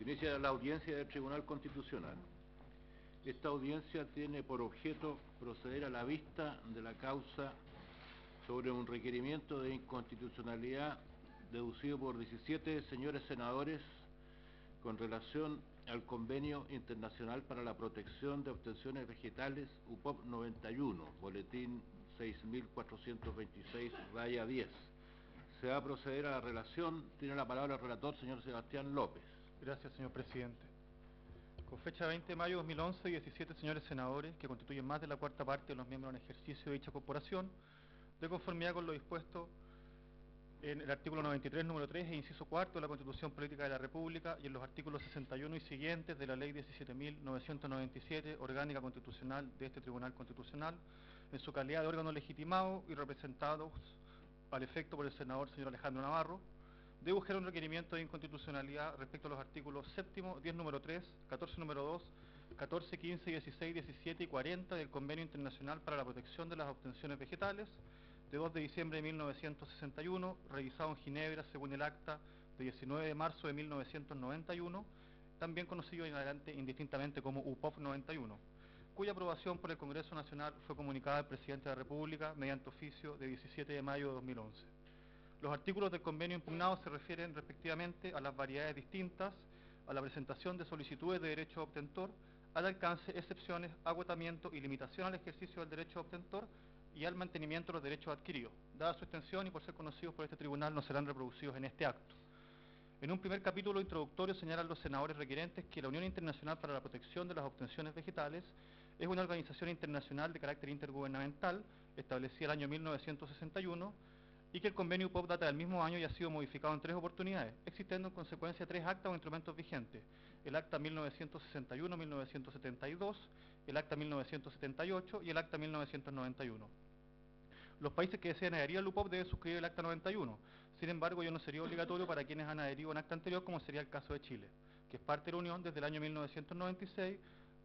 Inicia la audiencia del Tribunal Constitucional. Esta audiencia tiene por objeto proceder a la vista de la causa sobre un requerimiento de inconstitucionalidad deducido por 17 señores senadores con relación al Convenio Internacional para la Protección de Obtenciones Vegetales UPOV 91, boletín 6426-10. Se va a proceder a la relación. Tiene la palabra el relator, señor Sebastián López. Gracias, señor presidente. Con fecha 20 de mayo de 2011, 17 señores senadores, que constituyen más de la cuarta parte de los miembros en ejercicio de dicha corporación, de conformidad con lo dispuesto en el artículo 93, número 3 e inciso cuarto de la Constitución Política de la República y en los artículos 61 y siguientes de la Ley 17.997, orgánica constitucional de este Tribunal Constitucional, en su calidad de órgano legitimado y representados al efecto por el senador señor Alejandro Navarro, dedujeron un requerimiento de inconstitucionalidad respecto a los artículos 7, 10 número 3, 14 número 2, 14, 15, 16, 17 y 40 del Convenio Internacional para la Protección de las Obtenciones Vegetales, de 2 de diciembre de 1961, revisado en Ginebra según el acta de 19 de marzo de 1991, también conocido en adelante indistintamente como UPOV 91, cuya aprobación por el Congreso Nacional fue comunicada al Presidente de la República mediante oficio de 17 de mayo de 2011. Los artículos del convenio impugnado se refieren respectivamente a las variedades distintas, a la presentación de solicitudes de derecho obtentor, al alcance, excepciones, agotamiento y limitación al ejercicio del derecho obtentor y al mantenimiento de los derechos adquiridos. Dada su extensión y por ser conocidos por este tribunal, no serán reproducidos en este acto. En un primer capítulo introductorio señalan los senadores requerentes que la Unión Internacional para la Protección de las Obtenciones Vegetales es una organización internacional de carácter intergubernamental establecida el año 1961 y que el convenio UPOV data del mismo año y ha sido modificado en 3 oportunidades, existiendo en consecuencia 3 actas o instrumentos vigentes: el acta 1961-1972, el acta 1978 y el acta 1991. Los países que deseen adherir al UPOV deben suscribir el acta 91. Sin embargo, ello no sería obligatorio para quienes han adherido a un acta anterior, como sería el caso de Chile, que es parte de la Unión desde el año 1996,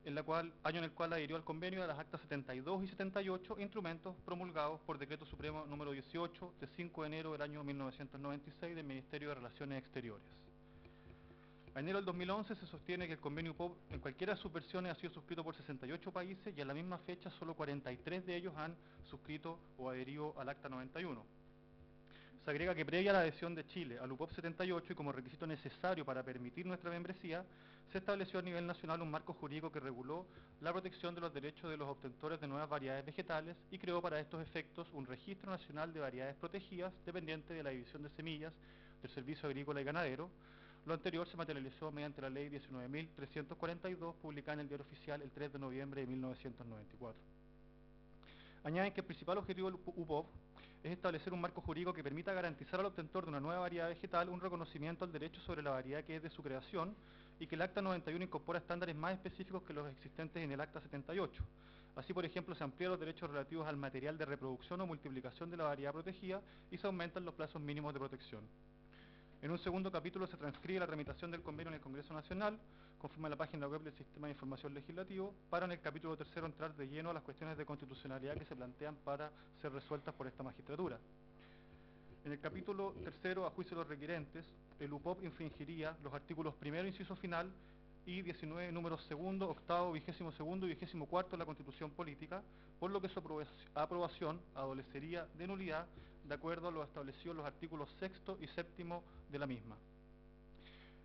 año en el cual adhirió al convenio de las actas 72 y 78, instrumentos promulgados por Decreto Supremo número 18 de 5 de enero del año 1996 del Ministerio de Relaciones Exteriores. A enero del 2011 se sostiene que el convenio UPOV en cualquiera de sus versiones ha sido suscrito por 68 países y a la misma fecha solo 43 de ellos han suscrito o adherido al acta 91. Se agrega que previa a la adhesión de Chile al UPOV 78 y como requisito necesario para permitir nuestra membresía, se estableció a nivel nacional un marco jurídico que reguló la protección de los derechos de los obtentores de nuevas variedades vegetales y creó para estos efectos un registro nacional de variedades protegidas dependiente de la División de Semillas del Servicio Agrícola y Ganadero. Lo anterior se materializó mediante la Ley 19.342, publicada en el Diario Oficial el 3 de noviembre de 1994. Añaden que el principal objetivo del UPOV es establecer un marco jurídico que permita garantizar al obtentor de una nueva variedad vegetal un reconocimiento al derecho sobre la variedad que es de su creación y que el Acta 91 incorpora estándares más específicos que los existentes en el Acta 78. Así, por ejemplo, se amplían los derechos relativos al material de reproducción o multiplicación de la variedad protegida y se aumentan los plazos mínimos de protección. En un segundo capítulo se transcribe la tramitación del convenio en el Congreso Nacional, conforme a la página web del Sistema de Información Legislativo, para en el capítulo tercero entrar de lleno a las cuestiones de constitucionalidad que se plantean para ser resueltas por esta magistratura. En el capítulo tercero, a juicio de los requerentes, el UPOV infringiría los artículos primero, inciso final, y 19, números segundo, octavo, 22º y 24 de la Constitución Política, por lo que su aprobación adolecería de nulidad de acuerdo a lo establecido en los artículos 6 y 7 de la misma.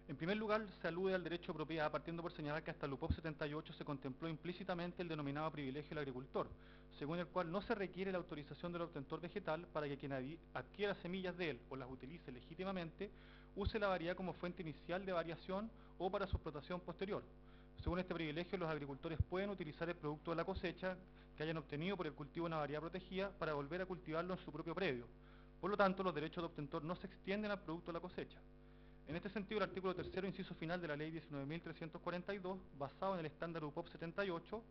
En primer lugar, se alude al derecho de propiedad, partiendo por señalar que hasta el UPOV 78 se contempló implícitamente el denominado privilegio del agricultor, según el cual no se requiere la autorización del obtentor vegetal para que quien adquiera semillas de él o las utilice legítimamente, use la variedad como fuente inicial de variación o para su explotación posterior. Según este privilegio, los agricultores pueden utilizar el producto de la cosecha que hayan obtenido por el cultivo de una variedad protegida para volver a cultivarlo en su propio predio. Por lo tanto, los derechos de obtentor no se extienden al producto de la cosecha. En este sentido, el artículo tercero, inciso final de la Ley 19.342, basado en el estándar UPOV 78,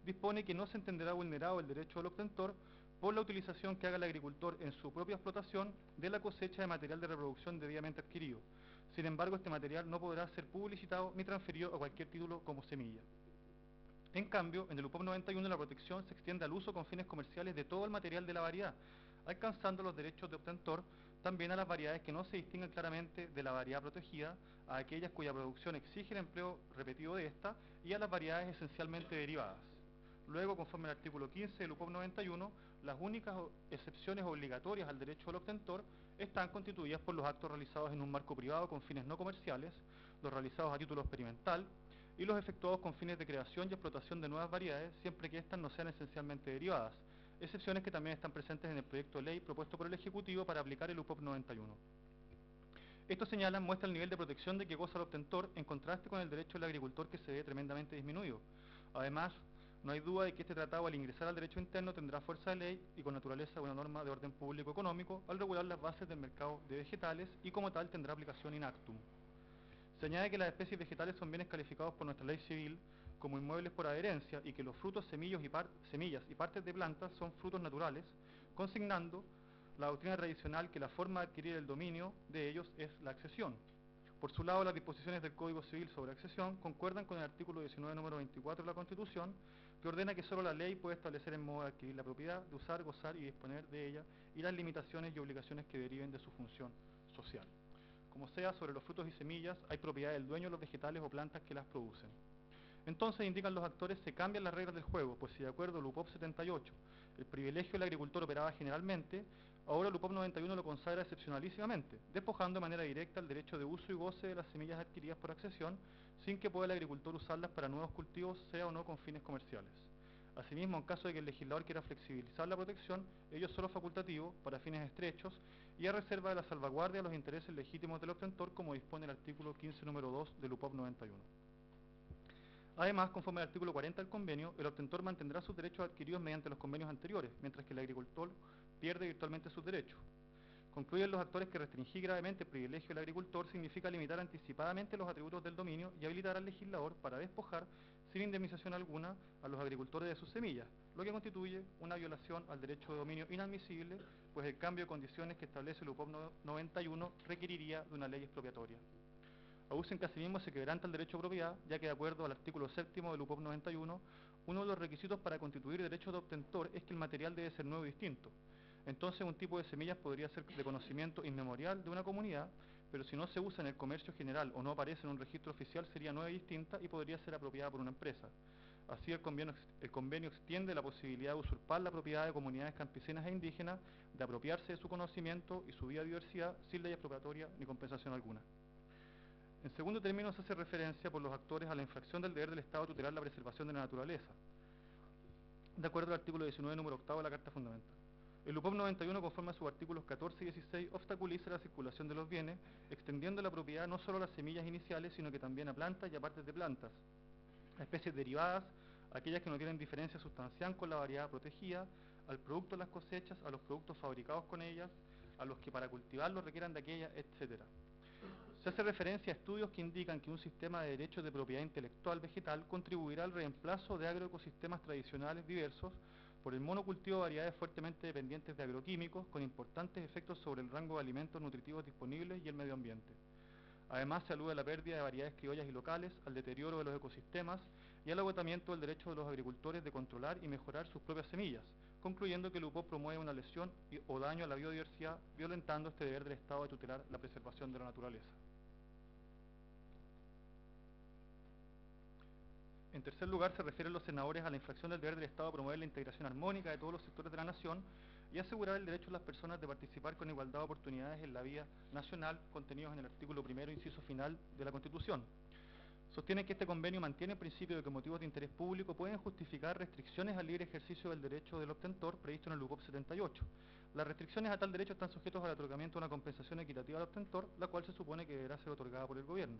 dispone que no se entenderá vulnerado el derecho del obtentor por la utilización que haga el agricultor en su propia explotación de la cosecha de material de reproducción debidamente adquirido. Sin embargo, este material no podrá ser publicitado ni transferido a cualquier título como semilla. En cambio, en el UPOV 91 la protección se extiende al uso con fines comerciales de todo el material de la variedad, alcanzando los derechos de obtentor también a las variedades que no se distinguen claramente de la variedad protegida, a aquellas cuya producción exige el empleo repetido de esta y a las variedades esencialmente derivadas. Luego, conforme al artículo 15 del UPOV 91, las únicas excepciones obligatorias al derecho del obtentor están constituidas por los actos realizados en un marco privado con fines no comerciales, los realizados a título experimental y los efectuados con fines de creación y explotación de nuevas variedades, siempre que éstas no sean esencialmente derivadas, excepciones que también están presentes en el proyecto de ley propuesto por el Ejecutivo para aplicar el UPOV 91. Estos señalan muestra el nivel de protección de que goza el obtentor en contraste con el derecho del agricultor que se ve tremendamente disminuido. Además, no hay duda de que este tratado al ingresar al derecho interno tendrá fuerza de ley y con naturaleza una norma de orden público económico al regular las bases del mercado de vegetales y como tal tendrá aplicación in actum. Se añade que las especies vegetales son bienes calificados por nuestra ley civil como inmuebles por adherencia y que los frutos, semillas y partes de plantas son frutos naturales, consignando la doctrina tradicional que la forma de adquirir el dominio de ellos es la accesión. Por su lado, las disposiciones del Código Civil sobre accesión concuerdan con el artículo 19, número 24 de la Constitución, que ordena que solo la ley puede establecer el modo de adquirir la propiedad, de usar, gozar y disponer de ella, y las limitaciones y obligaciones que deriven de su función social. Como sea, sobre los frutos y semillas hay propiedad del dueño de los vegetales o plantas que las producen. Entonces, indican los actores, se cambian las reglas del juego, pues si de acuerdo al UPOV 78 el privilegio del agricultor operaba generalmente, ahora el UPOV 91 lo consagra excepcionalísimamente, despojando de manera directa el derecho de uso y goce de las semillas adquiridas por accesión, sin que pueda el agricultor usarlas para nuevos cultivos, sea o no con fines comerciales. Asimismo, en caso de que el legislador quiera flexibilizar la protección, ello es solo facultativo, para fines estrechos, y a reserva de la salvaguardia de los intereses legítimos del obtentor, como dispone el artículo 15, número 2 del UPOV 91. Además, conforme al artículo 40 del convenio, el obtentor mantendrá sus derechos adquiridos mediante los convenios anteriores, mientras que el agricultor pierde virtualmente sus derechos. Concluyen los actores que restringir gravemente el privilegio del agricultor significa limitar anticipadamente los atributos del dominio y habilitar al legislador para despojar, sin indemnización alguna, a los agricultores de sus semillas, lo que constituye una violación al derecho de dominio inadmisible, pues el cambio de condiciones que establece el UPOV 91 requeriría de una ley expropiatoria. Aducen que asimismo se quebranta el derecho de propiedad, ya que de acuerdo al artículo 7 del UPOV 91, uno de los requisitos para constituir derecho de obtentor es que el material debe ser nuevo y distinto. Entonces un tipo de semillas podría ser de conocimiento inmemorial de una comunidad, pero si no se usa en el comercio general o no aparece en un registro oficial sería nueva y distinta y podría ser apropiada por una empresa. Así el convenio extiende la posibilidad de usurpar la propiedad de comunidades campesinas e indígenas, de apropiarse de su conocimiento y su biodiversidad sin ley expropiatoria ni compensación alguna. En segundo término, se hace referencia por los actores a la infracción del deber del Estado a tutelar la preservación de la naturaleza, de acuerdo al artículo 19, número 8 de la Carta Fundamental. El UPOV 91, conforme a sus artículos 14 y 16, obstaculiza la circulación de los bienes, extendiendo la propiedad no solo a las semillas iniciales, sino que también a plantas y a partes de plantas, a especies derivadas, a aquellas que no tienen diferencia sustancial con la variedad protegida, al producto de las cosechas, a los productos fabricados con ellas, a los que para cultivarlos requieran de aquellas, etc. Se hace referencia a estudios que indican que un sistema de derechos de propiedad intelectual vegetal contribuirá al reemplazo de agroecosistemas tradicionales diversos por el monocultivo de variedades fuertemente dependientes de agroquímicos con importantes efectos sobre el rango de alimentos nutritivos disponibles y el medio ambiente. Además, se alude a la pérdida de variedades criollas y locales, al deterioro de los ecosistemas y al agotamiento del derecho de los agricultores de controlar y mejorar sus propias semillas, concluyendo que el UPOV promueve una lesión o daño a la biodiversidad, violentando este deber del Estado de tutelar la preservación de la naturaleza. En tercer lugar, se refieren los senadores a la infracción del deber del Estado a promover la integración armónica de todos los sectores de la nación y asegurar el derecho de las personas de participar con igualdad de oportunidades en la vida nacional, contenidos en el artículo 1, inciso final de la Constitución. Sostienen que este convenio mantiene el principio de que motivos de interés público pueden justificar restricciones al libre ejercicio del derecho del obtentor previsto en el UPOV 78. Las restricciones a tal derecho están sujetas al otorgamiento de una compensación equitativa al obtentor, la cual se supone que deberá ser otorgada por el gobierno.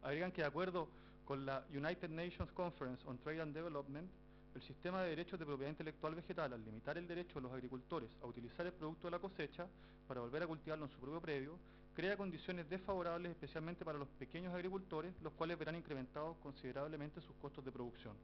Agregan que de acuerdo con la United Nations Conference on Trade and Development, el sistema de derechos de propiedad intelectual vegetal, al limitar el derecho de los agricultores a utilizar el producto de la cosecha para volver a cultivarlo en su propio predio, crea condiciones desfavorables especialmente para los pequeños agricultores, los cuales verán incrementados considerablemente sus costos de producción.